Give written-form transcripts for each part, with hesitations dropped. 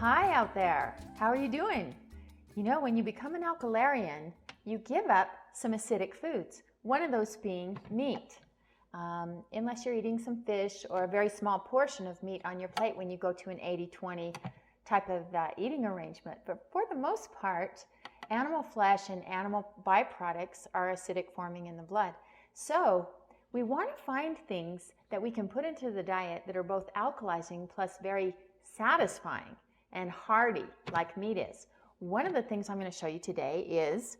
Hi out there. How are you doing? You know, when you become an alkalarian, you give up some acidic foods. One of those being meat. Unless you're eating some fish or a very small portion of meat on your plate when you go to an 80-20 type of eating arrangement. But for the most part, animal flesh and animal byproducts are acidic forming in the blood. So we want to find things that we can put into the diet that are both alkalizing plus very satisfying and hearty like meat is. One of the things I'm going to show you today is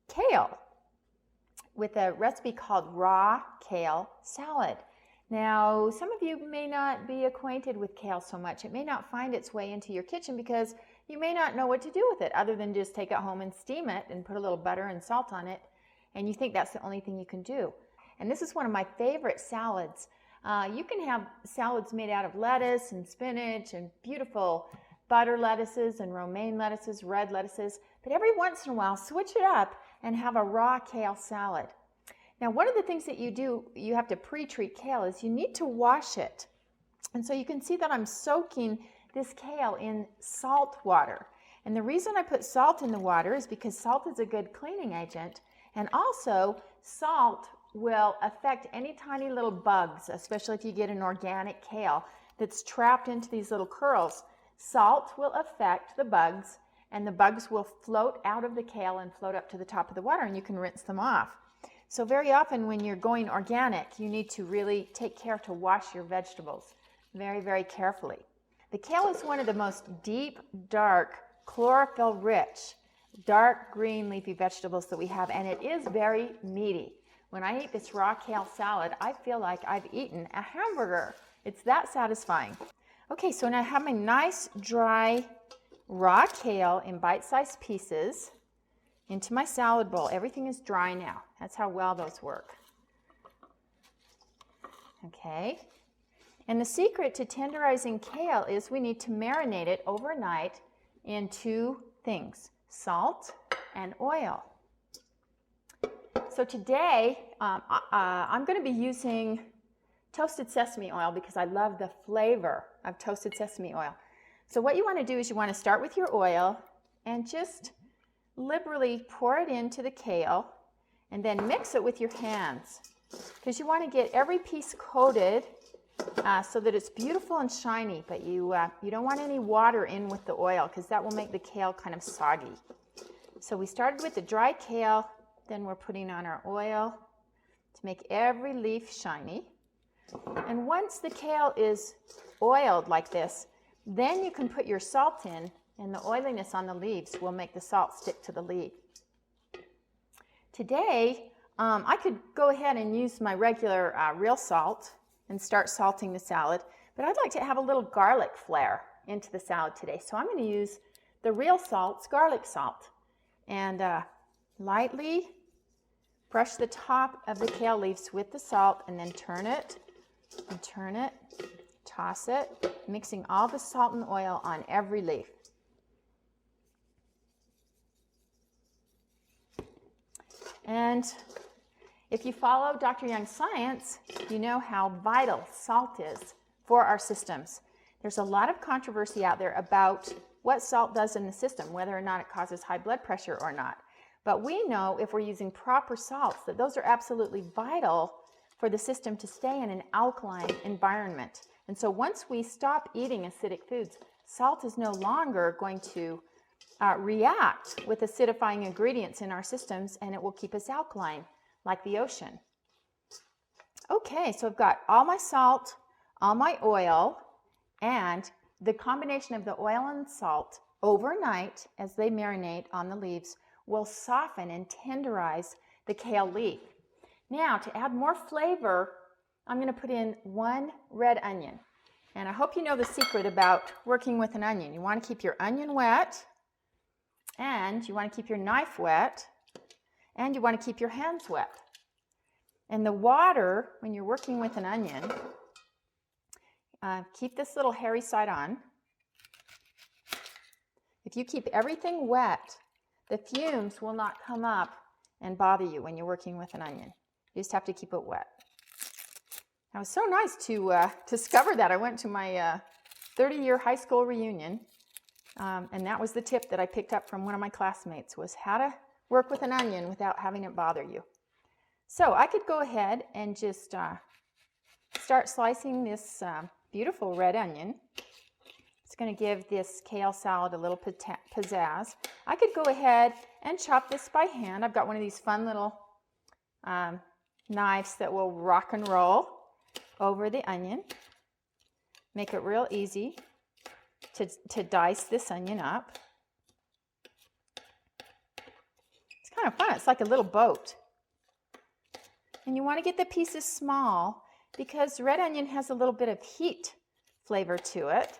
kale with a recipe called raw kale salad. Now, some of you may not be acquainted with kale so much. It may not find its way into your kitchen because you may not know what to do with it other than just take it home and steam it and put a little butter and salt on it, and you think that's the only thing you can do. And this is one of my favorite salads. You can have salads made out of lettuce and spinach and beautiful butter lettuces and romaine lettuces, red lettuces, but every once in a while switch it up and have a raw kale salad. Now, one of the things that you do, you have to pre-treat kale, is you need to wash it. And so you can see that I'm soaking this kale in salt water. And the reason I put salt in the water is because salt is a good cleaning agent, and also salt will affect any tiny little bugs, especially if you get an organic kale that's trapped into these little curls. Salt will affect the bugs, and the bugs will float out of the kale and float up to the top of the water, and you can rinse them off. So very often when you're going organic, you need to really take care to wash your vegetables very, very carefully. The kale is one of the most deep, dark, chlorophyll-rich, dark green leafy vegetables that we have, and it is very meaty. When I eat this raw kale salad, I feel like I've eaten a hamburger. It's that satisfying. Okay, so now I have my nice, dry, raw kale in bite-sized pieces into my salad bowl. Everything is dry now. That's how well those work. Okay, and the secret to tenderizing kale is we need to marinate it overnight in two things, salt and oil. So today, I'm going to be using toasted sesame oil because I love the flavor of toasted sesame oil. So what you want to do is you want to start with your oil and just liberally pour it into the kale and then mix it with your hands because you want to get every piece coated so that it's beautiful and shiny, but you don't want any water in with the oil because that will make the kale kind of soggy. So we started with the dry kale, then we're putting on our oil to make every leaf shiny. And once the kale is oiled like this, then you can put your salt in, and the oiliness on the leaves will make the salt stick to the leaf. Today, I could go ahead and use my regular real salt and start salting the salad, but I'd like to have a little garlic flair into the salad today. So I'm going to use the real salt's garlic salt and lightly brush the top of the kale leaves with the salt and then turn it, toss it, mixing all the salt and oil on every leaf. And if you follow Dr. Young's science, you know how vital salt is for our systems. There's a lot of controversy out there about what salt does in the system, whether or not it causes high blood pressure or not. But we know if we're using proper salts that those are absolutely vital for the system to stay in an alkaline environment. And so once we stop eating acidic foods, salt is no longer going to react with acidifying ingredients in our systems, and it will keep us alkaline like the ocean. Okay, so I've got all my salt, all my oil, and the combination of the oil and salt overnight as they marinate on the leaves will soften and tenderize the kale leaf. Now, to add more flavor, I'm going to put in 1 red onion. And I hope you know the secret about working with an onion. You want to keep your onion wet, and you want to keep your knife wet, and you want to keep your hands wet. And the water, when you're working with an onion, keep this little hairy side on. If you keep everything wet, the fumes will not come up and bother you when you're working with an onion. You just have to keep it wet. It was so nice to discover that. I went to my 30-year high school reunion And that was the tip that I picked up from one of my classmates, was how to work with an onion without having it bother you. So I could go ahead and just start slicing this beautiful red onion. It's going to give this kale salad a little pizzazz. I could go ahead and chop this by hand. I've got one of these fun little knives that will rock and roll over the onion. Make it real easy to dice this onion up. It's kind of fun. It's like a little boat. And you want to get the pieces small because red onion has a little bit of heat flavor to it.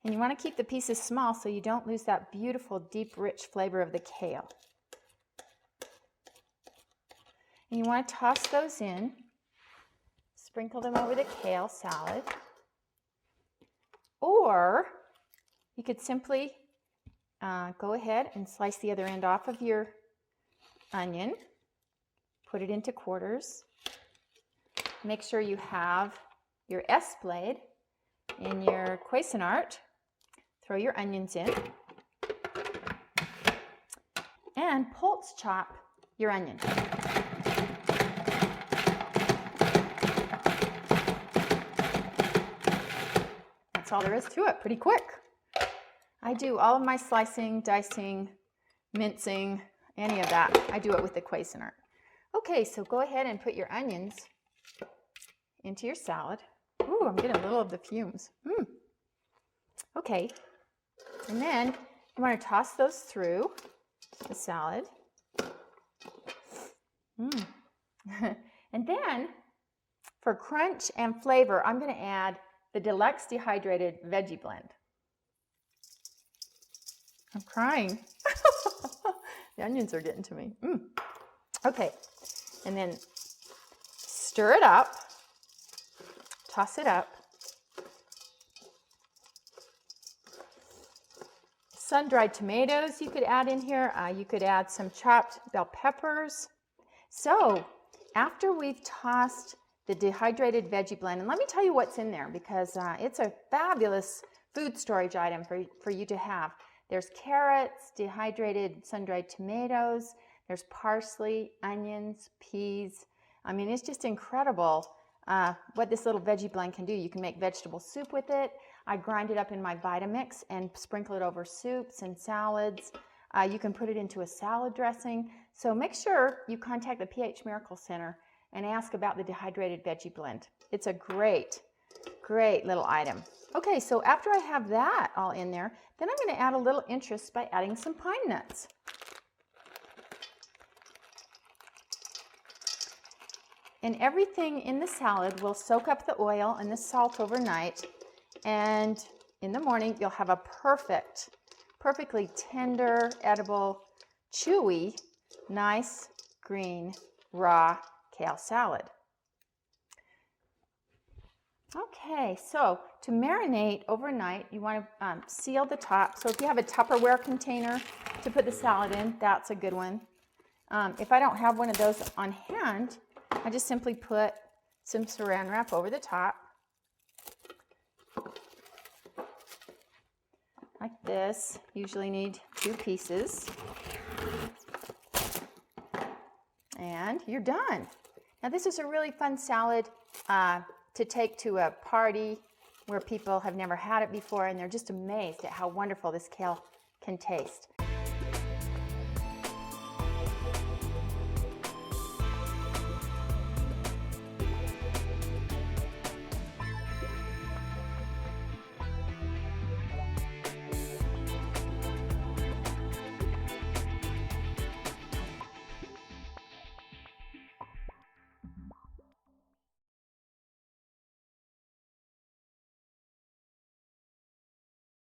And you want to keep the pieces small so you don't lose that beautiful, deep, rich flavor of the kale. And you want to toss those in. Sprinkle them over the kale salad. Or you could simply go ahead and slice the other end off of your onion. Put it into quarters. Make sure you have your S blade in your Cuisinart. Throw your onions in. And pulse chop your onion. That's all there is to it, pretty quick. I do all of my slicing, dicing, mincing, any of that. I do it with the Cuisinart. Okay, so go ahead and put your onions into your salad. Ooh, I'm getting a little of the fumes. Okay, and then you want to toss those through the salad. And then for crunch and flavor, I'm going to add the Deluxe Dehydrated Veggie Blend. I'm crying. The onions are getting to me. Okay, and then stir it up, toss it up. Sun-dried tomatoes you could add in here. You could add some chopped bell peppers. So after we've tossed the dehydrated veggie blend, and let me tell you what's in there because it's a fabulous food storage item for you to have. There's carrots, dehydrated sun-dried tomatoes, there's parsley, onions, peas. I mean, it's just incredible what this little veggie blend can do. You can make vegetable soup with it. I grind it up in my Vitamix and sprinkle it over soups and salads. You can put it into a salad dressing. So make sure you contact the PH Miracle Center and ask about the dehydrated veggie blend. It's a great little item. Okay, so after I have that all in there, then I'm going to add a little interest by adding some pine nuts. And everything in the salad will soak up the oil and the salt overnight, and in the morning you'll have a perfectly tender, edible, chewy, nice, green, raw kale salad. Okay, so to marinate overnight, you want to seal the top. So if you have a Tupperware container to put the salad in, that's a good one. If I don't have one of those on hand, I just simply put some saran wrap over the top, like this. Usually need 2 pieces. And you're done. Now this is a really fun salad to take to a party where people have never had it before and they're just amazed at how wonderful this kale can taste.